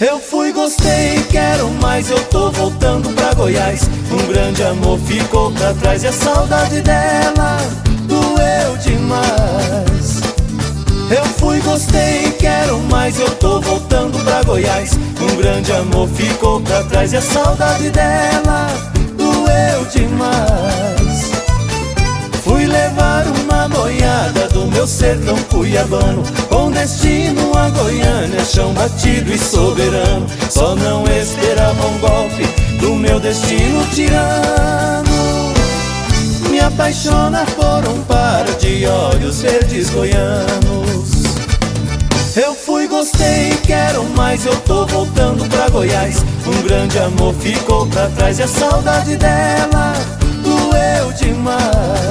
Eu fui, gostei, quero mais, eu tô voltando pra Goiás. Um grande amor ficou pra trás e a saudade dela doeu demais. Eu fui, gostei, quero mais, eu tô voltando pra Goiás. Um grande amor ficou pra trás e a saudade dela doeu demais. Fui levar uma boiada do meu sertão cuiabano, com destino a Goiânia, chão batido e soberano. Só não esperava um golpe do meu destino tirano. Me apaixona por um par de olhos verdes goianos. Eu fui, gostei, quero mais, eu tô voltando pra Goiás. Um grande amor ficou pra trás e a saudade dela doeu demais.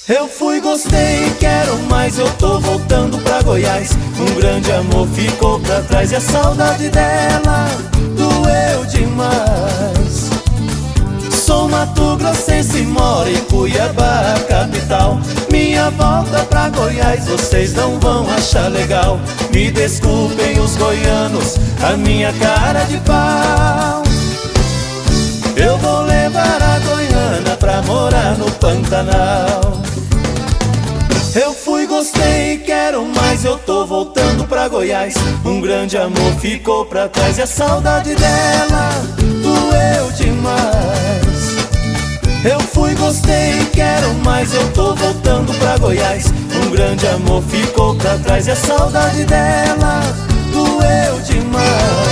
Eu fui, gostei, quero mais, eu tô voltando pra Goiás. Um grande amor ficou pra trás e a saudade dela doeu demais. Sou mato-grossense e moro em Cuiabá, capital. Minha volta pra Goiás vocês não vão achar legal. Me desculpem os goianos, a minha cara de pau. Eu vou levar a Goiânia pra morar no Pantanal. Eu fui, gostei, quero mais, eu tô voltando pra Goiás. Um grande amor ficou pra trás e a saudade dela doeu demais. Eu fui, gostei, quero mais, eu tô voltando pra Goiás. Um grande amor ficou pra trás e a saudade dela doeu demais.